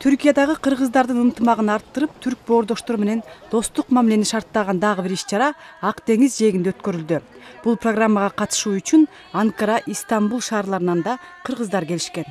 Түркиядагы кыргыздардын ынтымагын арттырып, түрк боордоштору менен достук мамилени шарттаган дагы бир иш-чара Ак деңиз жээгинде өткөрүлдү. Бул программага катышуу үчүн Анкара, Истанбул шаарларынан да кыргыздар келишкен.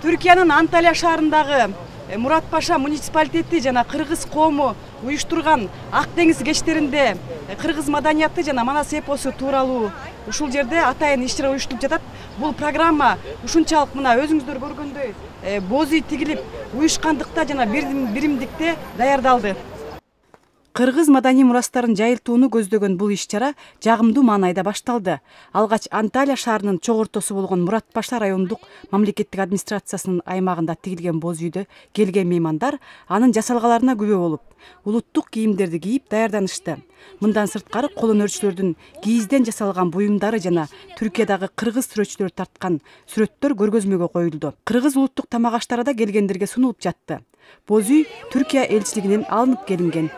Түркиянын Анталия шаарындагы Мурат Паша муниципалитети жана кыргыз коому уюштурган Ак деңиз кечтеринде кыргыз маданияты жана Манас эпосу тууралуу ушул жерде атайын иш-чара уюштурулуп жатат. Бул программа ушунчалык мына өзүңүздөр көргөндөй боз үй тигилип, уюшкандыкта жана биримдикте даярдалды. Кыргыз маданий мурастарын жайылтууну көздөгөн бул иш-чара жагымдуу маанайда башталды. Алгач Анталия шаарынын чогуу ортосу болгон Мурат Паша райондук мамлекеттик администрациясынын аймагында тигилген боз үйдө келген меймандар анын жасалгаларына күбө болуп, улуттук кийимдерди кийип даярданышты. Мындан сырткары кол өнөрчүлөрдүн кийизден жасалган буюмдары жана Түркиядагы кыргыз сүрөтчүлөр тарткан сүрөттөр көргөзмөгө коюлду. Кыргыз улуттук тамак аштары да келгендерге сунулуп жатты. Боз үй Түркия элчилигинен алынып келинген.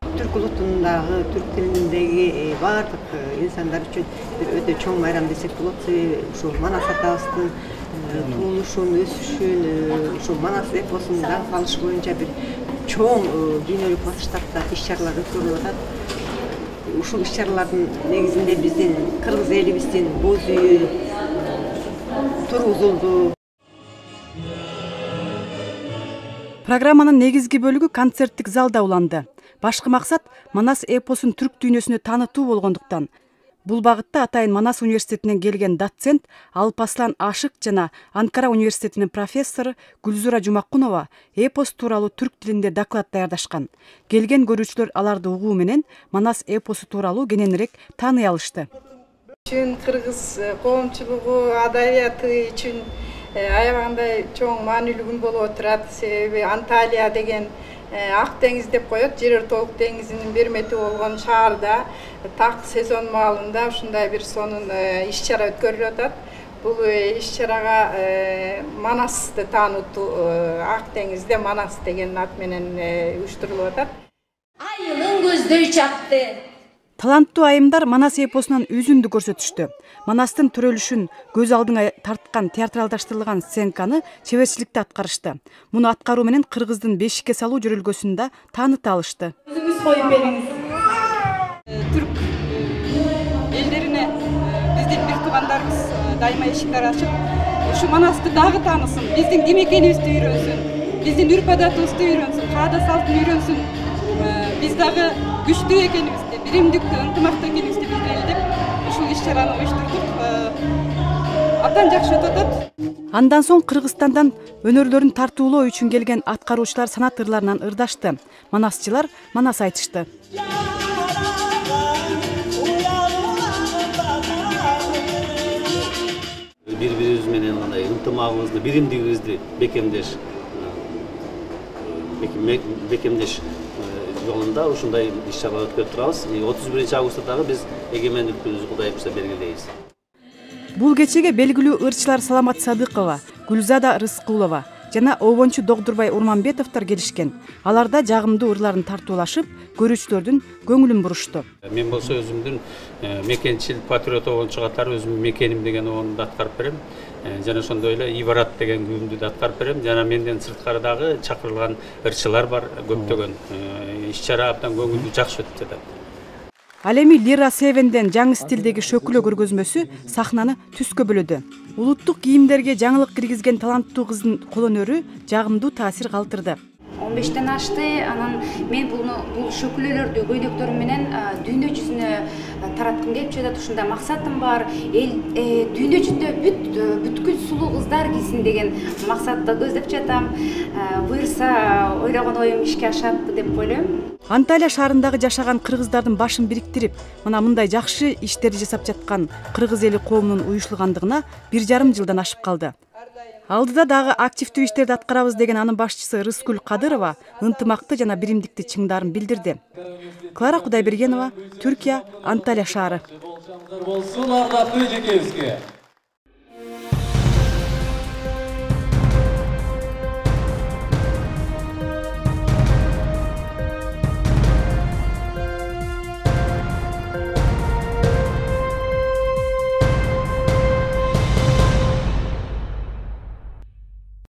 Түрк улутундагы, түрк тилиндеги бардык инсандар үчүн бир өтө чоң майрам десек болот. Ушул Манас атабыздын туулушун, өсүшүн, ушул Манас эпосун даң салыш боюнча бир чоң дүйнөлүк масштабта иш-чаралар өткөрүлүп атат. Ушул иш-чаралардын негизинде биздин кыргыз элибиздин боз үйү тургузулду. Программанын негизги бөлүгү концерттик залда уланды. Башкы максат Манас эпосун түрк дүйнөсүнө таанытуу болгондуктан бул багытта атайын Манас университетинен келген доцент Алпаслан Ашык жана Анкара университетинин профессору Гүлзура Жумакунова эпос тууралуу түрк тилинде доклад даярдашкан. Келген көрүүчүлөр аларды угуу менен Манас эпосу тууралуу кененирээк тааный алышты. Кыргыз коомчулугу адабияты үчүн аябагандай чоң маанилүү күн болуп отурат. Себеби Анталия деген Ак деңиз деп коет, жер ортолук деңизинин бир мети болгон шаарда так сезон маалында ушундай бир сонун иш-чара өткөрүлүп атат. Бул иш-чарага Манасты таанытуу, Ак деңизде Манас деген ат менен уюштурулуп атат. Айылын көздөй чапты. Таланттуу айымдар Манас эпосунан үзүндү көрсөтүштү. Манастын төрөлүшүн көз алдыңа тарткан театралдаштырылган сценканы чеберчиликте аткарышты. Муну аткаруу менен кыргыздын бешикке салуу жөрөлгөсүн да тааныта алышты. Өзүңүз коюп бериңиз. Түрк элдерине биздин бир туугандарыбыз дайыма эшиктер ачып, ушу Манасты дагы таанысын, биздин ким экенибизди үйрөнсүн, биздин үрп адатыбызды үйрөнсүн, каада салтын үйрөнсүн. Биз дагы күчтүү экенибизди, биримдиктүү, ынтымактуу экенибизди билдирели деп ушул иш-чараны уюштурдук. Абдан жакшы өтүп атат. Андан соң Кыргызстандан өнөрлөрүн тартуулоо үчүн келген аткаруучулар санат ырларынан ырдашты. Манасчылар Манас айтышты. Бири-бирибиз менен андай ынтымагыбызды, биримдигибизди бекемдеш жолунда ушундай иш-чаралар өткөрүп турабыз. 31 августта биз эгемендик күнүбүздү Кудай буйрса белгилейбиз. Бул кечеге белгилүү ырчылар Саламат Садыкова, Гүлзада Рыскулова жана Обончу Догдурбай Урманбетовдор келишкен. Аларда жагымдуу ырларын тартуулашып, көрүүчүлөрдүн көңүлүн бурушту. Мен болсо өзүмдүн мекенчил патриот обончу катары өзүмдүн мекеним деген обонду аткарып берем. Жана ошондой эле Ибарат деген күйүмдү да аткарып берем. Жана менден сырткары дагы чакырылган ырчылар бар, көптөгөн. Иш-чара абдан көңүлдүү, жакшы өтүп жатат. Ал эми Лира Севенден жаңы стилдеги шөкүлө көргөзмөсү сахнаны түскө бөлөдү. Улуттук кийимдерге жаңылык киргизген таланттуу кыздын кол өнөрү жагымдуу таасир калтырды. 15-тен ашты, анан мен бул шөкүлөлөрдү көйдөктөрүм менен дүйнө жүзүнө тараткым келип жатат. Ушундай максатым бар. Дүйнө жүзүндө бүткүл сулуу кыздар кийсин деген максатты көздөп жатам. Буюрса ойлогон оюм ишке ашат деп ойлойм. Анталия шаарындагы жашаган кыргыздардын башын бириктирип, мындай жакшы иштерди жасап жаткан кыргыз эли коомунун уюшулгандыгына 1,5 жылдан ашып калды. Алдыда дагы активдүү иштерди аткарабыз деген анын башчысы Рыскүл Кадырова ынтымакты жана биримдикти чыңдарын билдирди. Клара Кудайбергенова, Түркия, Анталия шаары.